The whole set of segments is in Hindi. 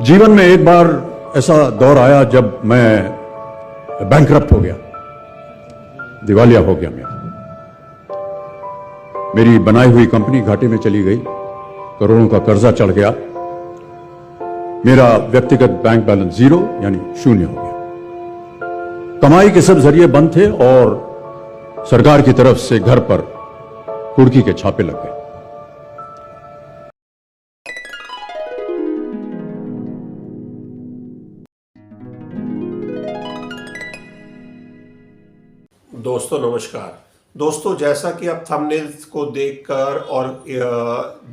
जीवन में एक बार ऐसा दौर आया जब मैं बैंकरप्ट हो गया, दिवालिया हो गया। मेरी बनाई हुई कंपनी घाटे में चली गई, करोड़ों का कर्जा चढ़ गया, मेरा व्यक्तिगत बैंक बैलेंस जीरो यानी शून्य हो गया। कमाई के सब जरिए बंद थे और सरकार की तरफ से घर पर कुर्की के छापे लग गए। दोस्तों नमस्कार। दोस्तों, जैसा कि आप थंबनेल्स को देखकर और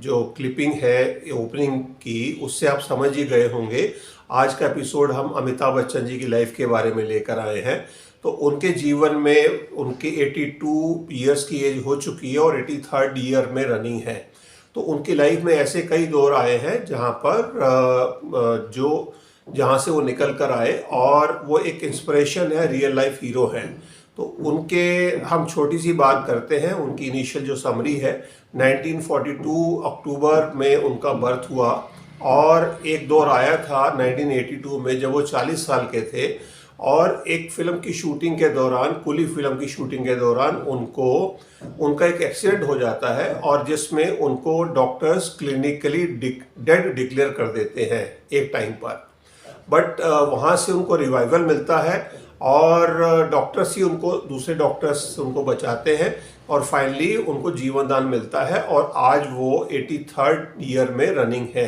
जो क्लिपिंग है ओपनिंग की, उससे आप समझ ही गए होंगे। आज का एपिसोड हम अमिताभ बच्चन जी की लाइफ के बारे में लेकर आए हैं। तो उनके जीवन में उनके 82 ईयर्स की एज हो चुकी है और 83rd ईयर में रनिंग है। तो उनकी लाइफ में ऐसे कई दौर आए हैं जहां पर जहां से वो निकल कर आए और वो एक इंस्पिरेशन है, रियल लाइफ हीरो हैं। तो उनके हम छोटी सी बात करते हैं। उनकी इनिशियल जो समरी है, 1942 अक्टूबर में उनका बर्थ हुआ और एक दौर आया था 1982 में जब वो 40 साल के थे और एक फिल्म की शूटिंग के दौरान, कुली फिल्म की शूटिंग के दौरान उनका एक एक्सीडेंट हो जाता है और जिसमें उनको डॉक्टर्स क्लिनिकली डेड डिक्लेयर कर देते हैं एक टाइम पर। बट वहाँ से उनको रिवाइवल मिलता है और डॉक्टर्स ही दूसरे डॉक्टर्स उनको बचाते हैं और फाइनली उनको जीवन दान मिलता है और आज वो 83rd ईयर में रनिंग है।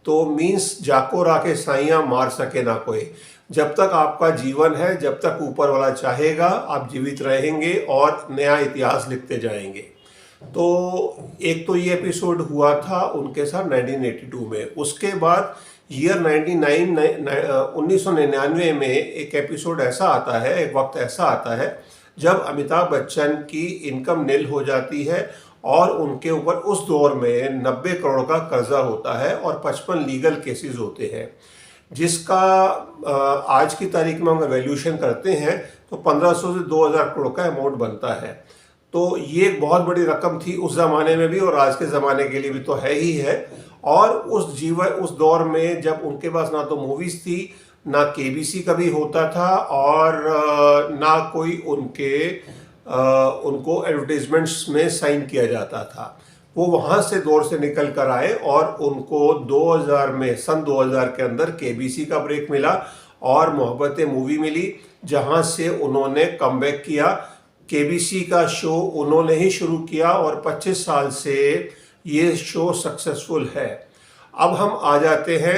तो मीन्स जाको राके साइयां मार सके ना कोई। जब तक आपका जीवन है, जब तक ऊपर वाला चाहेगा, आप जीवित रहेंगे और नया इतिहास लिखते जाएंगे। तो एक तो ये एपिसोड हुआ था उनके साथ 1982 में। उसके बाद ईयर 1999 में एक एपिसोड ऐसा आता है, एक वक्त ऐसा आता है जब अमिताभ बच्चन की इनकम निल हो जाती है और उनके ऊपर उस दौर में 90 करोड़ का कर्जा होता है और 55 लीगल केसेस होते हैं, जिसका आज की तारीख में हम वैल्यूएशन करते हैं तो 1500 से 2000 करोड़ का अमाउंट बनता है। तो ये एक बहुत बड़ी रकम थी उस ज़माने में भी और आज के ज़माने के लिए भी तो है ही है। और उस दौर में जब उनके पास ना तो मूवीज़ थी, ना केबीसी कभी होता था और ना कोई उनको एडवर्टाइजमेंट्स में साइन किया जाता था। वो वहाँ से दौर से निकल कर आए और उनको 2000 में, सन 2000 के अंदर केबीसी का ब्रेक मिला और मोहब्बतें मूवी मिली, जहाँ से उन्होंने कमबैक किया। केबीसी का शो उन्होंने ही शुरू किया और 25 साल से ये शो सक्सेसफुल है। अब हम आ जाते हैं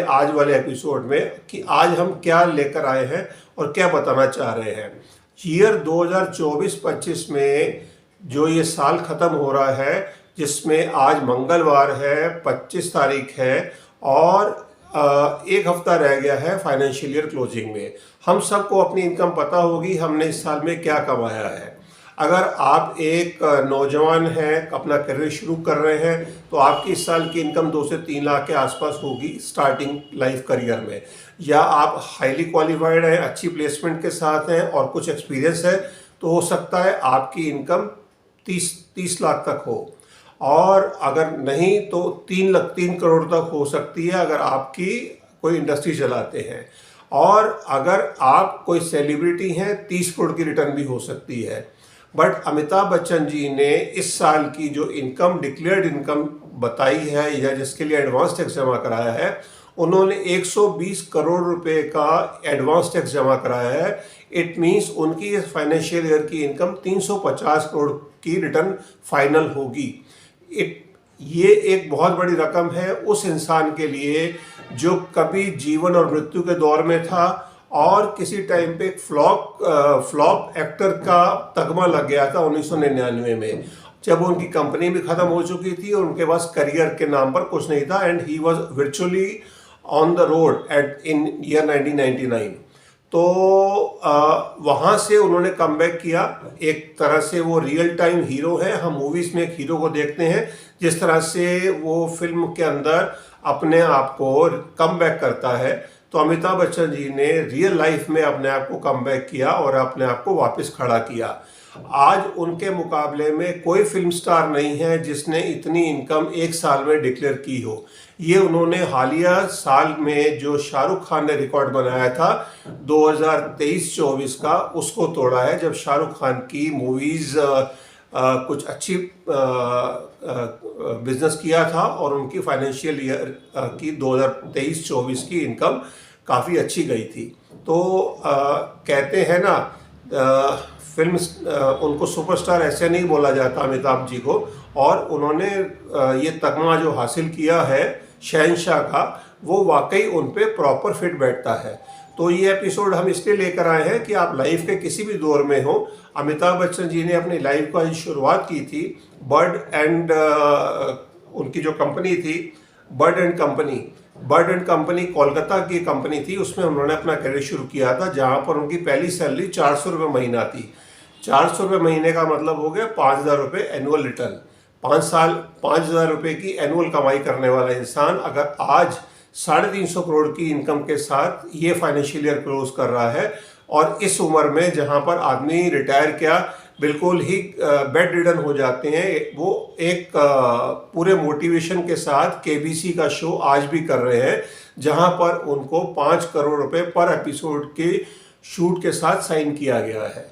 आज वाले एपिसोड में कि आज हम क्या लेकर आए हैं और क्या बताना चाह रहे हैं। ईयर 2024-25 में जो ये साल ख़त्म हो रहा है, जिसमें आज मंगलवार है, 25 तारीख है और एक हफ्ता रह गया है फाइनेंशियल ईयर क्लोजिंग में। हम सबको अपनी इनकम पता होगी, हमने इस साल में क्या कमाया है। अगर आप एक नौजवान हैं, अपना करियर शुरू कर रहे हैं, तो आपकी इस साल की इनकम 2 से 3 लाख के आसपास होगी स्टार्टिंग लाइफ करियर में। या आप हाईली क्वालिफाइड हैं, अच्छी प्लेसमेंट के साथ हैं और कुछ एक्सपीरियंस है, तो हो सकता है आपकी इनकम 30 लाख तक हो। और अगर नहीं तो 3 करोड़ तक हो सकती है अगर आपकी कोई इंडस्ट्री चलाते हैं। और अगर आप कोई सेलिब्रिटी हैं, 30 करोड़ की रिटर्न भी हो सकती है। बट अमिताभ बच्चन जी ने इस साल की जो इनकम, डिक्लेयर्ड इनकम बताई है या जिसके लिए एडवांस टैक्स जमा कराया है, उन्होंने 120 करोड़ रुपए का एडवांस टैक्स जमा कराया है। इट मीन्स उनकी इस फाइनेंशियल ईयर की इनकम 350 करोड़ की रिटर्न फाइनल होगी। ये एक बहुत बड़ी रकम है उस इंसान के लिए जो कभी जीवन और मृत्यु के दौर में था और किसी टाइम पे एक फ्लॉप एक्टर का तगमा लग गया था 1999 में, जब उनकी कंपनी भी खत्म हो चुकी थी और उनके पास करियर के नाम पर कुछ नहीं था and he was virtually on the road in year 1999। तो वहाँ से उन्होंने कमबैक किया। एक तरह से वो रियल टाइम हीरो है। हम मूवीज़ में एक हीरो को देखते हैं, जिस तरह से वो फिल्म के अंदर अपने आप को कमबैक करता है, तो अमिताभ बच्चन जी ने रियल लाइफ में अपने आप को कमबैक किया और अपने आप को वापस खड़ा किया। आज उनके मुकाबले में कोई फिल्म स्टार नहीं है जिसने इतनी इनकम एक साल में डिक्लेयर की हो। ये उन्होंने हालिया साल में जो शाहरुख खान ने रिकॉर्ड बनाया था 2023-24 का, उसको तोड़ा है, जब शाहरुख खान की मूवीज़ कुछ अच्छी बिजनेस किया था और उनकी फाइनेंशियल ईयर की 2023-24 की इनकम काफ़ी अच्छी गई थी। तो कहते हैं ना, फिल्म उनको सुपरस्टार ऐसे नहीं बोला जाता अमिताभ जी को, और उन्होंने ये तगमा जो हासिल किया है शहंशाह का, वो वाकई उन पे प्रॉपर फिट बैठता है। तो ये एपिसोड हम इसलिए लेकर आए हैं कि आप लाइफ के किसी भी दौर में हो। अमिताभ बच्चन जी ने अपनी लाइफ का शुरुआत की थी बर्ड एंड उनकी जो कंपनी थी बर्ड एंड कंपनी कोलकाता की कंपनी थी, उसमें उन्होंने अपना करियर शुरू किया था, जहां पर उनकी पहली सैलरी 400 रुपये महीना थी। 400 रुपये महीने का मतलब हो गया 5,000 रुपये एनुअल रिटर्न। 5 साल 5,000 रुपये की एनुअल कमाई करने वाला इंसान अगर आज 350 करोड़ की इनकम के साथ ये फाइनेंशियल ईयर क्लोज कर रहा है, और इस उम्र में जहां पर आदमी रिटायर क्या बिल्कुल ही बेड रिडन हो जाते हैं, वो एक पूरे मोटिवेशन के साथ केबीसी का शो आज भी कर रहे हैं, जहां पर उनको 5 करोड़ रुपए पर एपिसोड के शूट के साथ साइन किया गया है।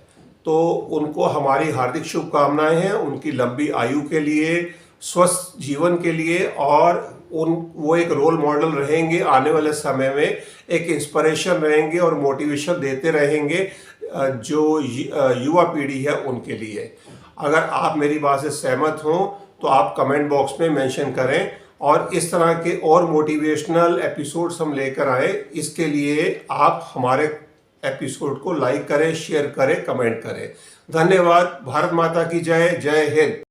तो उनको हमारी हार्दिक शुभकामनाएं हैं, उनकी लंबी आयु के लिए, स्वस्थ जीवन के लिए, और वो एक रोल मॉडल रहेंगे आने वाले समय में, एक इंस्पिरेशन रहेंगे और मोटिवेशन देते रहेंगे जो युवा पीढ़ी है उनके लिए। अगर आप मेरी बात से सहमत हो तो आप कमेंट बॉक्स में मेंशन करें, और इस तरह के और मोटिवेशनल एपिसोड्स हम लेकर आए, इसके लिए आप हमारे एपिसोड को लाइक करें, शेयर करें, कमेंट करें। धन्यवाद। भारत माता की जय। जय हिंद।